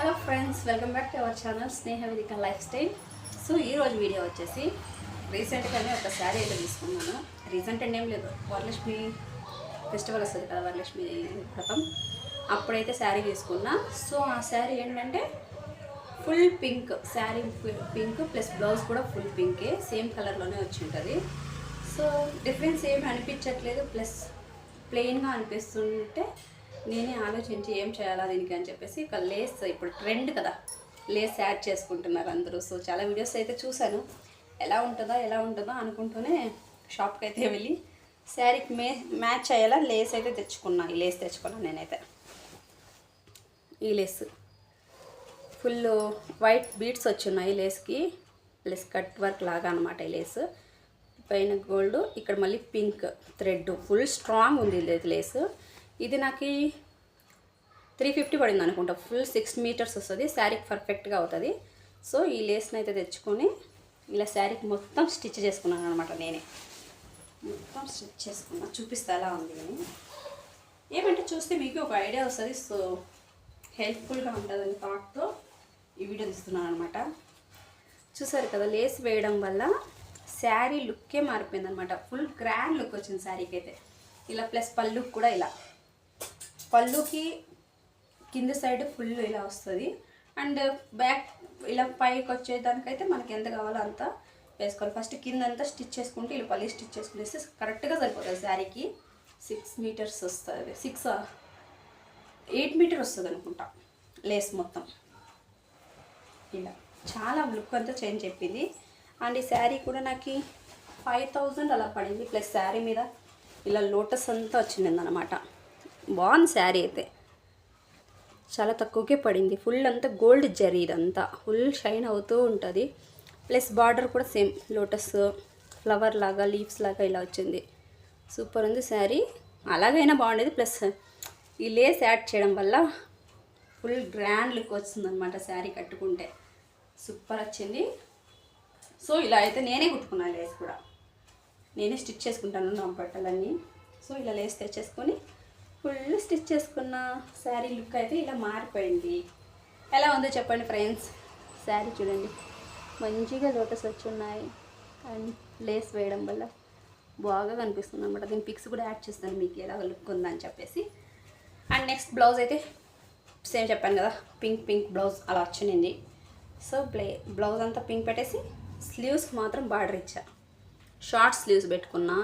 Hello friends, welcome back to our channel Sneha Vedika lifestyle. So ఈరోజు video వచ్చేసి రీసెంట్గానే ఒక శారీ అయితే తీసుకున్నాను. రీసెంట్ అంటే ఏం లేదు, వరలక్ష్మి ఫెస్టివల్ వస్తుంది కదా, వరలక్ష్మి వ్రతం అప్పుడైతే శారీ తీసుకున్నా. సో ఆ శారీ ఏంటంటే full pink sari, pink plus blouse కూడా ఫుల్ పింకే, సేమ్ కలర్లోనే వచ్చి ఉంటుంది. సో డిఫరెన్స్ ఏమి అనిపించట్లేదు, ప్లస్ ప్లెయిన్గా అనిపిస్తుంటే నేనే ఆలోచించి ఏం చేయాలా దీనికి అని చెప్పేసి ఒక లేస్, ఇప్పుడు ట్రెండ్ కదా లేస్ యాడ్ చేసుకుంటున్నారు అందరూ. సో చాలా వీడియోస్ అయితే చూశాను, ఎలా ఉంటుందో అనుకుంటూనే షాప్కి అయితే వెళ్ళి శారీకి మ్యాచ్ అయ్యేలా లేస్ అయితే తెచ్చుకున్నాను. ఈ లేస్ తెచ్చుకున్నాను నేనైతే. ఈ లేస్ ఫుల్ వైట్ బీడ్స్ వచ్చున్నాయి లేస్కి, ప్లస్ కట్ వర్క్ లాగా అనమాట. ఈ లేస్ పైన గోల్డ్, ఇక్కడ మళ్ళీ పింక్ థ్రెడ్, ఫుల్ స్ట్రాంగ్ ఉంది లేస్. ఇది నాకు 350 పడింది అనుకుంటా. ఫుల్ 6 మీటర్స్ వస్తుంది, శారీకి పర్ఫెక్ట్గా అవుతుంది. సో ఈ లేస్ని అయితే తెచ్చుకొని ఇలా శారీకి మొత్తం స్టిచ్ చేసుకున్నాను అనమాట. నేనే మొత్తం స్టిచ్ చేసుకున్నా, చూపిస్తా ఎలా ఉంది అని. ఏమంటే చూస్తే మీకు ఒక ఐడియా వస్తుంది. సో హెల్ప్ఫుల్గా ఉంటుందని థాట్తో ఈ వీడియో తీస్తున్నాను అనమాట. చూసారు కదా, లేస్ వేయడం వల్ల శారీ లుక్కే మారిపోయింది అనమాట. ఫుల్ గ్రాండ్ లుక్ వచ్చింది శారీకి అయితే. ఇలా ప్లస్ పళ్ళుకి కూడా ఇలా, పళ్ళుకి కింద సైడ్ ఫుల్ ఇలా వస్తుంది. అండ్ బ్యాక్ ఇలా పైకి వచ్చేదానికైతే మనకి ఎంత కావాలో అంత వేసుకోవాలి. ఫస్ట్ కింద అంతా స్టిచ్ చేసుకుంటే ఇలా పల్లి స్టిచ్ చేసుకునేస్తే కరెక్ట్గా సరిపోతుంది. శారీకి 6 మీటర్స్ వస్తుంది, 8 మీటర్ వస్తుంది అనుకుంటా లేస్ మొత్తం. ఇలా చాలా లుక్ అంతా చేంజ్ చెప్పింది. అండ్ ఈ శారీ కూడా నాకు 5000 అలా పడింది. ప్లస్ శారీ మీద ఇలా లోటస్ అంతా వచ్చింది అనమాట. బాగుంది శారీ అయితే, చాలా తక్కువకే పడింది. ఫుల్ అంతా గోల్డ్ జరీ, ఇదంతా ఫుల్ షైన్ అవుతూ ఉంటుంది. ప్లస్ బార్డర్ కూడా సేమ్ లోటస్ ఫ్లవర్ లాగా, లీవ్స్ లాగా ఇలా వచ్చింది. సూపర్ ఉంది శారీ. అలాగైనా బాగుండేది, ప్లస్ ఈ లేస్ యాడ్ చేయడం వల్ల ఫుల్ గ్రాండ్ లుక్ వస్తుంది అనమాట. శారీ కట్టుకుంటే సూపర్ వచ్చింది. సో ఇలా అయితే నేనే కుట్టుకున్నాను. లేస్ కూడా నేనే స్టిచ్ చేసుకుంటాను నా బట్టలన్నీ. సో ఇలా లేస్ తెచ్చేసుకొని ఫుల్ స్టిచ్ చేసుకున్న శారీ లుక్ అయితే ఇలా మారిపోయింది. ఎలా ఉందో చెప్పండి ఫ్రెండ్స్. శారీ చూడండి, మంచిగా లోటస్ వచ్చి ఉన్నాయి. అండ్ లేస్ వేయడం వల్ల బాగా కనిపిస్తుంది అనమాట. దీని పిక్స్ కూడా యాడ్ చేస్తాను మీకు ఎలా లుక్ ఉందని చెప్పేసి. అండ్ నెక్స్ట్ బ్లౌజ్ అయితే సేమ్ చెప్పాను కదా, పింక్ బ్లౌజ్ అలా వచ్చింది. సో బ్లౌజ్ అంతా పింక్ పెట్టేసి స్లీవ్స్కి మాత్రం బార్డర్ ఇచ్చా. షార్ట్ స్లీవ్స్ పెట్టుకున్నా.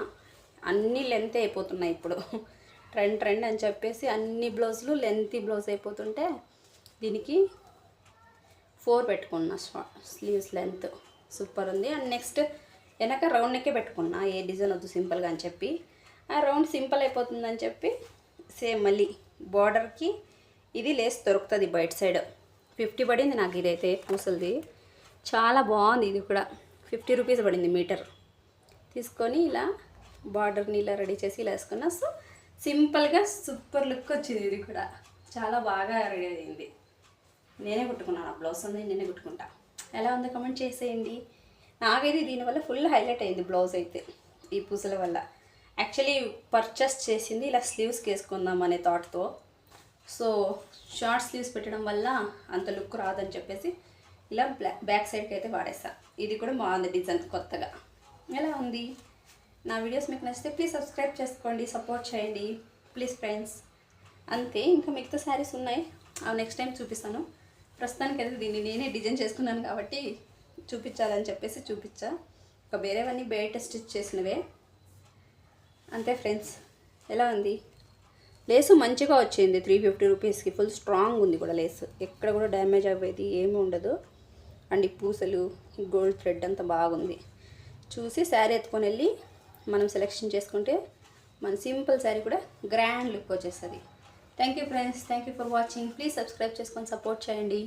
అన్నీ లెంత్ అయిపోతున్నాయి ఇప్పుడు, ట్రెండ్ అని చెప్పేసి అన్ని బ్లౌజులు లెంతీ బ్లౌజ్ అయిపోతుంటే దీనికి 4 పెట్టుకున్నా స్లీవ్స్ లెంత్. సూపర్ ఉంది. అండ్ నెక్స్ట్ వెనక రౌండ్ నెక్కే పెట్టుకున్నా, ఏ డిజైన్ వద్దు సింపుల్గా అని చెప్పి. ఆ రౌండ్ సింపుల్ అయిపోతుందని చెప్పి సేమ్ మళ్ళీ బార్డర్కి ఇది లేస్ దొరుకుతుంది బయట సైడ్. 50 పడింది నాకు ఇదైతే, పూసలది. చాలా బాగుంది. ఇది కూడా 50 రూపీస్ పడింది మీటర్. తీసుకొని ఇలా బార్డర్ని ఇలా రెడీ చేసి ఇలా వేసుకున్నా. సో సింపుల్గా సూపర్ లుక్ వచ్చింది. ఇది కూడా చాలా బాగా రెడీ అయింది. నేనే కుట్టుకున్నాను. ఆ బ్లౌజ్ ఉంది, నేనే కుట్టుకుంటా. ఎలా ఉందో కమెంట్ చేసేయండి. నాకైతే దీనివల్ల ఫుల్ హైలైట్ అయింది బ్లౌజ్ అయితే, ఈ పూసల వల్ల. యాక్చువల్లీ పర్చేస్ చేసింది ఇలా స్లీవ్స్కి వేసుకుందాం అనే థాట్తో. సో షార్ట్ స్లీవ్స్ పెట్టడం వల్ల అంత లుక్ రాదని చెప్పేసి ఇలా బ్యాక్ సైడ్కి అయితే వాడేసా. ఇది కూడా బాగుంది డిజైన్ కొత్తగా. ఎలా ఉంది? నా వీడియోస్ మీకు నచ్చితే ప్లీజ్ సబ్స్క్రైబ్ చేసుకోండి, సపోర్ట్ చేయండి ప్లీజ్ ఫ్రెండ్స్. అంతే, ఇంకా మిగతా శారీస్ ఉన్నాయి, అవి నెక్స్ట్ టైం చూపిస్తాను. ప్రస్తుతానికి అయితే దీన్ని నేనే డిజైన్ చేసుకున్నాను కాబట్టి చూపించాలని చెప్పేసి చూపించా. ఇంకా వేరేవన్నీ బయట స్టిచ్ చేసినవే. అంతే ఫ్రెండ్స్. ఎలా ఉంది? లేసు మంచిగా వచ్చింది. 350 రూపీస్కి ఫుల్ స్ట్రాంగ్ ఉంది కూడా లేసు, ఎక్కడ కూడా డ్యామేజ్ అవ్వేది ఏమీ ఉండదు. అండ్ ఈ పూసలు, ఈ గోల్డ్ థ్రెడ్ అంతా బాగుంది. చూసి శారీ ఎత్తుకొని వెళ్ళి మనం సెలెక్షన్ చేసుకుంటే మన సింపుల్ శారీ కూడా గ్రాండ్ లుక్ వచ్చేస్తుంది. Thank you friends, thank you for watching. Please subscribe చేసుకొని సపోర్ట్ చేయండి.